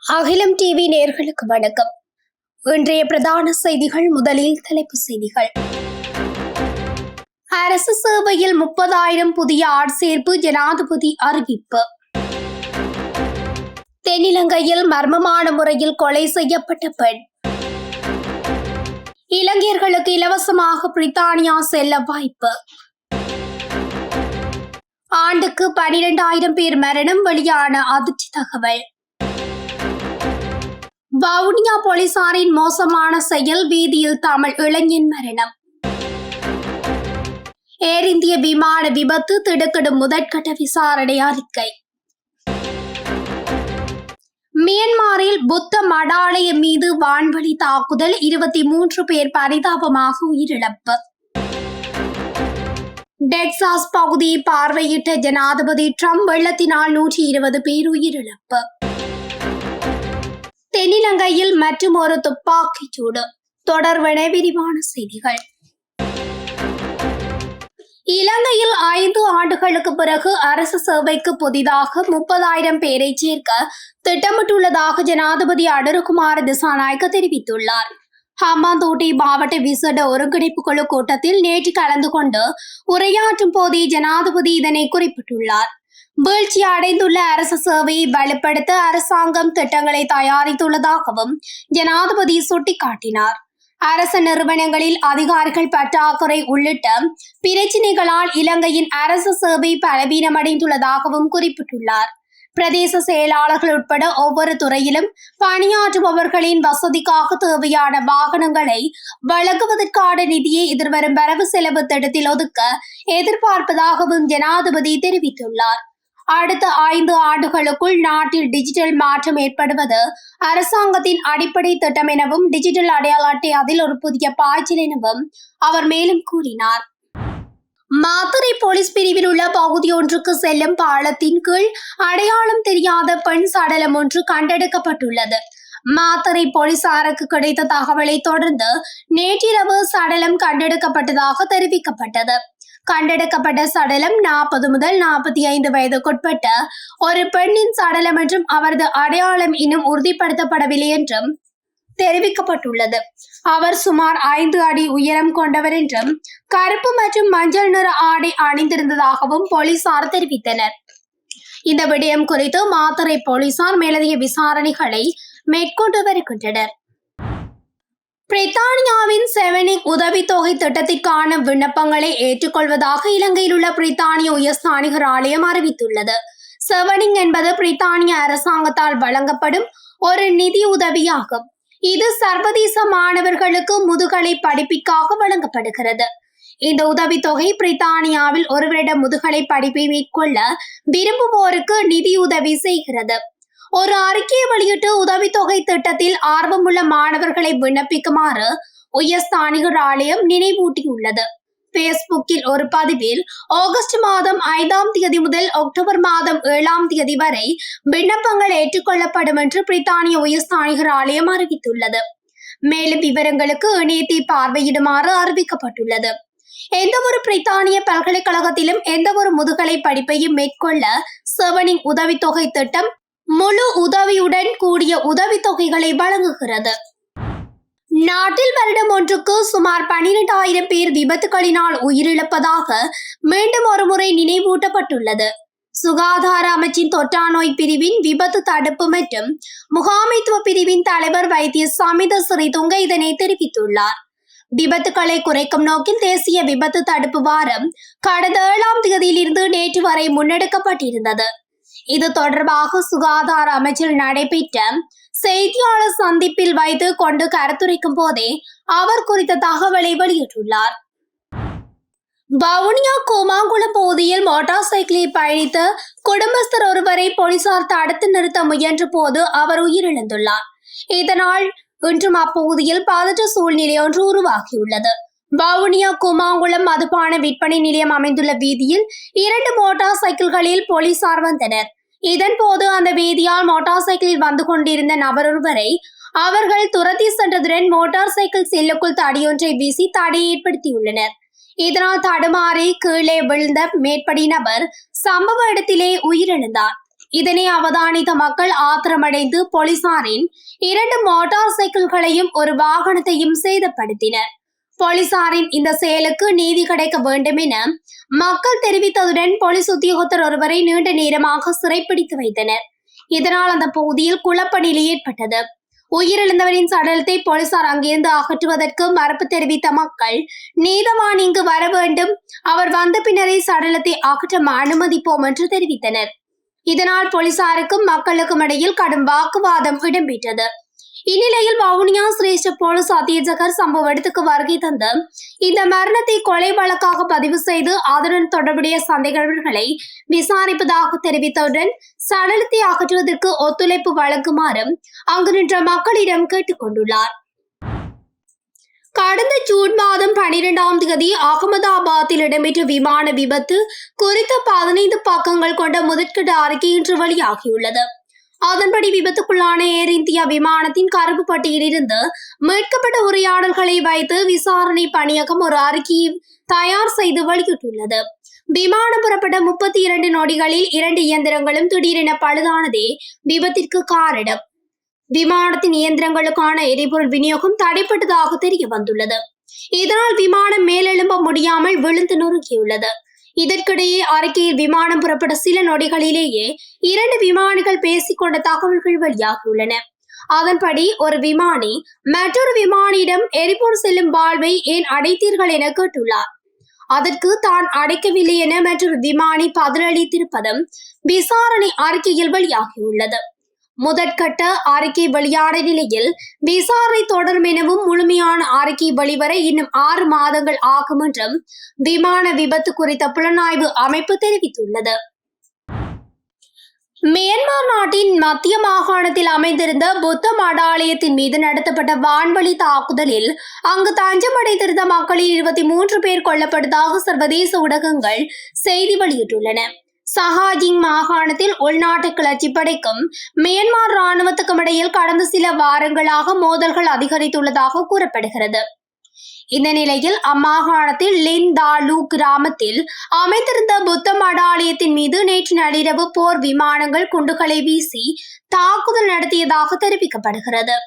அகிலம் டிவி நேயர்களுக்கு வணக்கம். இன்றைய பிரதான செய்திகள். முதலில் தலைப்புச் செய்திகள். அரசு சேவையில் 30,000 புதிய ஆட்சேர்ப்பு, ஜனாதிபதி அறிவிப்பு. தென்னிலங்கையில் மர்மமான முறையில் கொலை செய்யப்பட்ட பெண். இலங்கையர்களுக்கு இலவசமாக பிரித்தானியா செல்ல வாய்ப்பு. ஆண்டுக்கு 12,000 பேர் மரணம், வெளியான அதிர்ச்சி தகவல். வவுனியா போலீசாரின் மோசமான செயல், வீதியில் தமிழ் இளைஞன் மரணம். ஏர் இந்திய விமான விபத்து, திடுக்கிடும் முதற்கட்ட விசாரணை அறிக்கை. மியான்மரில் புத்த மடாலயம் மீது வான்வழி தாக்குதல், 23 பேர் பரிதாபமாக உயிரிழப்பு. டெக்சாஸ் பகுதியை பார்வையிட்ட ஜனாதிபதி டிரம்ப், வெள்ளத்தினால் 120 பேர் உயிரிழப்பு. தென்னிலங்கையில் மற்றும் ஒரு துப்பாக்கிச் சூடு. தொடர்பென விரிவான செய்திகள். இலங்கையில் 5 ஆண்டுகளுக்கு பிறகு அரசு சேவைக்கு புதிதாக 30,000 பேரை சேர்க்க திட்டமிட்டுள்ளதாக ஜனாதிபதி அனுரகுமார திசாநாயக்க தெரிவித்துள்ளார். ஹம்பாந்தோட்டை மாவட்ட விசேட ஒருங்கிணைப்பு குழு கூட்டத்தில் நேற்று கலந்து கொண்டு உரையாற்றும் போதே ஜனாதிபதி இதனை குறிப்பிட்டுள்ளார். வீழ்ச்சி அடைந்துள்ள அரசு சேவையை வலுப்படுத்த அரசாங்கம் திட்டங்களை தயாரித்துள்ளதாகவும் ஜனாதிபதி சுட்டிக்காட்டினார். அரசு நிறுவனங்களில் அதிகாரிகள் பற்றாக்குறை உள்ளிட்ட பிரச்சினைகளால் இலங்கையின் அரசு சேவை பலவீனமடைந்துள்ளதாகவும் குறிப்பிட்டுள்ளார். பிரதேச செயலாளர்கள் உட்பட ஒவ்வொரு துறையிலும் பணியாற்றுபவர்களின் வசதிக்காக தேவையான வாகனங்களை வழங்குவதற்கான நிதியை எதிர்வரும் வரவு செலவு திட்டத்தில் ஒதுக்க எதிர்பார்ப்பதாகவும் ஜனாதிபதி தெரிவித்துள்ளார். அடுத்த 5 ஆண்டுகளுக்குள் நாட்டில் டிஜிட்டல் மாற்றம் ஏற்படுவது அரசாங்கத்தின் அடிப்படை திட்டம் எனவும் டிஜிட்டல் அடையாள அட்டை அதில் ஒரு புதிய பாய்ச்சல் எனவும் அவர் மேலும் கூறினார். மாத்தறை போலீஸ் பிரிவில் உள்ள பகுதி ஒன்றுக்கு செல்லும் பாலத்தின் கீழ் அடையாளம் தெரியாத பெண் சடலம் ஒன்று கண்டெடுக்கப்பட்டுள்ளது. மாத்தறை போலீசாருக்கு கிடைத்த தகவலை தொடர்ந்து நேற்றிரவு சடலம் கண்டெடுக்கப்பட்டதாக தெரிவிக்கப்பட்டது. கண்டெடுக்கப்பட்ட சடலம் 40 முதல் 45 வயதுக்குட்பட்ட ஒரு பெண்ணின் சடலம் என்றும் அவரது அடையாளம் இன்னும் உறுதிப்படுத்தப்படவில்லை என்றும் தெரிவிக்கப்பட்டுள்ளது. அவர் சுமார் 5 அடி உயரம் கொண்டவர் என்றும் கருப்பு மற்றும் மஞ்சள் நிற ஆடை அணிந்திருந்ததாகவும் போலீசார் தெரிவித்தனர். இந்த விடயம் குறித்து மாத்தறை போலீசார் மேலதிக விசாரணைகளை மேற்கொண்டு வருகின்றனர். பிரித்தானியாவின் செவனிங் உதவித்தொகை திட்டத்திற்கான விண்ணப்பங்களை ஏற்றுக்கொள்வதாக இலங்கையில் உள்ள பிரித்தானிய உயர்ஸ்தானிகர் ஆலயம் அறிவித்துள்ளது. செவனிங் என்பது பிரித்தானிய அரசாங்கத்தால் வழங்கப்படும் ஒரு நிதி உதவியாகும். இது சர்வதேச மாணவர்களுக்கு முதுகலை படிப்பிற்காக வழங்கப்படுகிறது. இந்த உதவித்தொகை பிரித்தானியாவில் ஒரு வருட முதுகலை படிப்பை மேற்கொள்ள விரும்புவோருக்கு நிதியுதவி செய்கிறது. ஒரு அறிக்கையை வெளியிட்டு உதவித்தொகை திட்டத்தில் ஆர்வமுள்ள மாணவர்களை விண்ணப்பிக்குமாறு உயர்ஸ்தானிகர் ஆலயம் நினைவூட்டியுள்ளது. பேஸ்புக்கில் ஒரு பதிவில் ஆகஸ்ட் மாதம் 5ஆம் தேதி முதல் அக்டோபர் மாதம் 7ஆம் தேதி வரை விண்ணப்பங்கள் ஏற்றுக்கொள்ளப்படும் என்று பிரித்தானிய உயர்ஸ்தானிகர் ஆலயம் அறிவித்துள்ளது. மேலும் விவரங்களுக்கு இணையத்தை பார்வையிடுமாறு அறிவிக்கப்பட்டுள்ளது. எந்த ஒரு பிரித்தானிய பல்கலைக்கழகத்திலும் எந்த ஒரு முதுகலை படிப்பையும் மேற்கொள்ள செவனிங் உதவித்தொகை திட்டம் முழு உதவியுடன் கூடிய உதவித்தொகைகளை வழங்குகிறது. நாட்டில் வருடம் ஒன்றுக்கு சுமார் 12,000 பேர் விபத்துகளினால் உயிரிழப்பதாக மீண்டும் ஒருமுறை நினைவூட்டப்பட்டுள்ளது. சுகாதார அமைச்சின் தொற்றா நோய் பிரிவின் விபத்து தடுப்பு மற்றும் முகாமைத்துவ பிரிவின் தலைவர் வைத்திய சமித ஸ்ரீதுங்க இதனை தெரிவித்துள்ளார். விபத்துக்களை குறைக்கும் நோக்கில் தேசிய விபத்து தடுப்பு வாரம் கடந்த 7ஆம் தேதியிலிருந்து நேற்று வரை முன்னெடுக்கப்பட்டிருந்தது. இது தொடர்பாக சுகாதார அமைச்சில் நடைபெற்ற செய்தியாளர் சந்திப்பில் வைத்து கொண்டு கருத்துரைக்கும் போதே அவர் குறித்த தகவலை வெளியிட்டுள்ளார். வவுனியா கூமாங்குளம் பகுதியில் மோட்டார் சைக்கிளில் பயணித்த குடும்பஸ்தர் ஒருவரை போலீசார் தடுத்து நிறுத்த முயன்ற போது அவர் உயிரிழந்துள்ளார். இதனால் இன்றும் அப்பகுதியில் பதற்ற சூழ்நிலை ஒன்று உருவாகியுள்ளது. வவுனியா கூமாங்குளம் மதுபான விற்பனை நிலையம் அமைந்துள்ள வீதியில் 2 மோட்டார் சைக்கிள்களில் போலீசார் வந்தனர். இதன் போது அந்த வீதியால் மோட்டார் சைக்கிளில் வந்து கொண்டிருந்த நபர் ஒருவரை அவர்கள் துரத்தி சென்றதுடன் மோட்டார் சைக்கிள் செல்லுக்குள் தடியொன்றை வீசி தடையை ஏற்படுத்தியுள்ளனர். இதனால் தடுமாறி கீழே விழுந்த மேற்படி நபர் சம்பவ இடத்திலே உயிரிழந்தார். இதனை அவதானித்த மக்கள் ஆத்திரமடைந்து போலீசாரின் 2 மோட்டார் சைக்கிள்களையும் ஒரு வாகனத்தையும் சேதப்படுத்தினர். போலீசாரின் இந்த செயலுக்கு நீதி கிடைக்க வேண்டும் என மக்கள் தெரிவித்ததுடன் போலீஸ் உத்தியோகத்தர் ஒருவரை நீண்ட நேரமாக சிறைப்பிடித்து வைத்தனர். இதனால் அந்த பகுதியில் குழப்ப நிலை ஏற்பட்டது. உயிரிழந்தவரின் சடலத்தை போலீசார் அங்கிருந்து அகற்றுவதற்கு மறுப்பு தெரிவித்த மக்கள் நீதவான் இங்கு வர வேண்டும், அவர் வந்த பின்னரே சடலத்தை அகற்ற அனுமதிப்போம் என்று தெரிவித்தனர். இதனால் போலீசாருக்கும் மக்களுக்கும் இடையில் கடும் வாக்குவாதம் இடம்பெற்றது. இந்நிலையில் வவுனியா சிரேஷ்ட போலீஸ் அத்தியட்சகர் சம்பவ இடத்துக்கு வருகை தந்து இந்த மரணத்தை கொலை வழக்காக பதிவு செய்து அதனுடன் தொடர்புடைய சந்தேகங்களை விசாரிப்பதாக தெரிவித்தவுடன் சடலத்தை அகற்றுவதற்கு ஒத்துழைப்பு வழங்குமாறு அங்கு நின்ற மக்களிடம் கேட்டுக் கொண்டுள்ளார். கடந்த ஜூன் மாதம் 12ஆம் தேதி அகமதாபாத்தில் இடம்பெற்ற விமான விபத்து குறித்த 15 பக்கங்கள் கொண்ட முதற்கட்ட அறிக்கை இன்று வெளியாகியுள்ளது. அதன்படி விபத்துக்குள்ளான ஏர் இந்தியா விமானத்தின் கருப்பு பட்டியலிருந்து மீட்கப்பட்ட உரையாடல்களை வைத்து விசாரணை பணியகம் ஒரு அறிக்கையை தயார் செய்து வெளியிட்டுள்ளது. விமானம் புறப்பட்ட 32 நொடிகளில் 2 இயந்திரங்களும் திடீரென பழுதானதே விபத்திற்கு காரணம். விமானத்தின் இயந்திரங்களுக்கான எரிபொருள் விநியோகம் தடைப்பட்டதாக தெரிய வந்துள்ளது. இதனால் விமானம் மேலெழும்ப முடியாமல் விழுந்து நொறுக்கியுள்ளது. இதற்கிடையே அறிக்கையில் விமானம் புறப்பட்ட சில நொடிகளிலேயே 2 விமானிகள் பேசிக்கொண்ட தகவல்கள் வெளியாகியுள்ளன. அதன்படி ஒரு விமானி மற்றொரு விமானியிடம் எரிபொருள் செல்லும் வால்வை ஏன் அடைத்தீர்கள் என கேட்டுள்ளார். அதற்கு தான் அடைக்கவில்லை என மற்றொரு விமானி பதிலளித்திருப்பதும் விசாரணை அறிக்கையில் வெளியாகியுள்ளது. முதற்கட்ட அறிக்கை வெளியான நிலையில் விசாரணை தொடரும் எனவும் முழுமையான அறிக்கை வெளிவர இன்னும் 6 மாதங்கள் ஆகும் என்றும் விமான விபத்து குறித்த புலனாய்வு அமைப்பு தெரிவித்துள்ளது. மியான்மர் நாட்டின் மத்திய மாகாணத்தில் அமைந்திருந்த புத்த மடாலயத்தின் மீது நடத்தப்பட்ட வான்வழி தாக்குதலில் அங்கு தஞ்சமடைந்திருந்த மக்களில் 23 பேர் கொல்லப்பட்டதாக சர்வதேச ஊடகங்கள் செய்தி வெளியிட்டுள்ளன. சஹாஜிங் மாகாணத்தில் உள்நாட்டு கிளர்ச்சி படைக்கும் மியான்மர் ராணுவத்துக்கும் இடையில் கடந்த சில வாரங்களாக மோதல்கள் அதிகரித்துள்ளதாக கூறப்படுகிறது. இந்த நிலையில் அம்மாகாணத்தில் லின் தாலு கிராமத்தில் அமைந்திருந்த புத்த மடாலயத்தின் மீது நேற்று நள்ளிரவு போர் விமானங்கள் குண்டுகளை வீசி தாக்குதல் நடத்தியதாக தெரிவிக்கப்படுகிறது.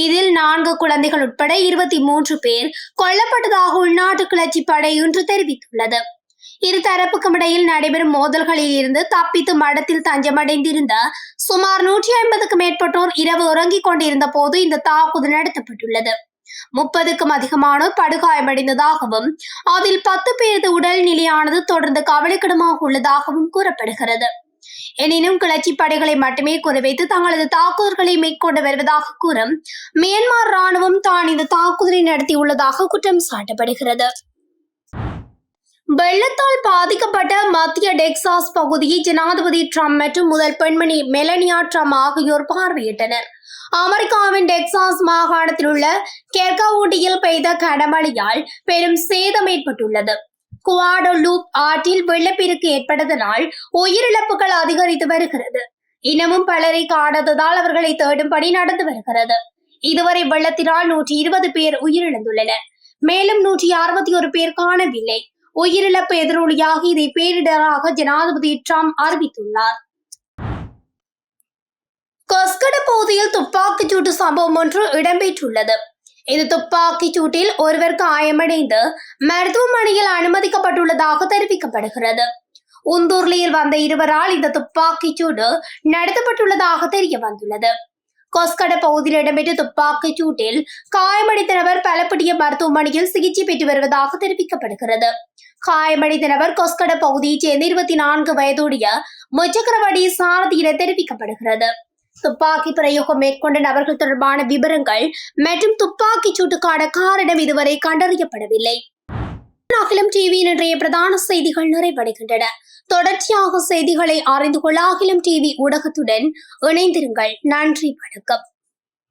இதில் 4 குழந்தைகள் உட்பட 23 பேர் கொல்லப்பட்டதாக உள்நாட்டு கிளர்ச்சி படை இன்று தெரிவித்துள்ளது. இரு தரப்புக்கும் இடையில் நடைபெறும் மோதல்களில் இருந்து தப்பித்து மடத்தில் தஞ்சமடைந்திருந்த சுமார் 150க்கும் மேற்பட்டோர் இரவு உறங்கிக் கொண்டிருந்த போது இந்த தாக்குதல் நடத்தப்பட்டுள்ளது. 30க்கும் அதிகமானோர் படுகாயமடைந்ததாகவும் அதில் 10 பேரது உடல் நிலையானது தொடர்ந்து கவலைக்கிடமாக உள்ளதாகவும் கூறப்படுகிறது. எனினும் கிளர்ச்சி படைகளை மட்டுமே குறிவைத்து தங்களது தாக்குதல்களை மேற்கொண்டு வருவதாக கூறும் மியான்மர் ராணுவம் தான் இந்த தாக்குதலை நடத்தியுள்ளதாக குற்றம் சாட்டப்படுகிறது. வெள்ளத்தால் பாதிக்கப்பட்ட மத்திய டெக்சாஸ் பகுதியை ஜனாதிபதி டிரம்ப் மற்றும் முதல் பெண்மணி மெலனியா டிரம்ப் ஆகியோர் பார்வையிட்டனர். அமெரிக்காவின் டெக்சாஸ் மாகாணத்தில் உள்ள கெர்கவுண்டியில் பெய்த கனமழையால் பெரும் சேதம் ஏற்பட்டுள்ளது. குவாடலூப் ஆற்றில் வெள்ளப்பெருக்கு ஏற்பட்டதனால் உயிரிழப்புகள் அதிகரித்து வருகிறது. இன்னமும் பலரை காணாததால் அவர்களை தேடும் பணி நடந்து வருகிறது. இதுவரை வெள்ளத்தினால் 120 பேர் உயிரிழந்துள்ளனர். மேலும் 161 பேர் காணவில்லை. உயிரிழப்பு எதிரொலியாக இதை பேரிடராக ஜனாதிபதி டிரம்ப் அறிவித்துள்ளார். கொஸ்கட பகுதியில் துப்பாக்கிச் சூட்டு சம்பவம் ஒன்று இடம்பெற்றுள்ளது. இந்த துப்பாக்கிச் சூட்டில் ஒருவர் காயமடைந்து மருத்துவமனையில் அனுமதிக்கப்பட்டுள்ளதாக தெரிவிக்கப்படுகிறது. உந்தூர்லியில் வந்த இருவரால் இந்த துப்பாக்கிச் சூடு நடத்தப்பட்டுள்ளதாக தெரிய வந்துள்ளது. கொஸ்கட பகுதியில் இடம்பெற்ற துப்பாக்கிச் சூட்டில் காயமடைந்த நபர் பலப்படிய மருத்துவமனையில் சிகிச்சை பெற்று வருவதாக தெரிவிக்கப்படுகிறது. காயமடைந்த நபர் கொஸ்கட பகுதியைச் சேர்ந்த 24 வயதுடைய முச்சக்கரவடி சாரதி என தெரிவிக்கப்படுகிறது. துப்பாக்கி பிரயோகம் மேற்கொண்ட நபர்கள் தொடர்பான விவரங்கள் மற்றும் துப்பாக்கிச் சூட்டுக்கான காரணம் இதுவரை கண்டறியப்படவில்லை. அகிலம் டிவியின் இன்றைய பிரதான செய்திகள் நிறைவடைகின்றன. தொடர்ச்சியாக செய்திகளை அறிந்து கொள்ள அகிலம் டிவி ஊடகத்துடன் இணைந்திருங்கள். நன்றி, வணக்கம்.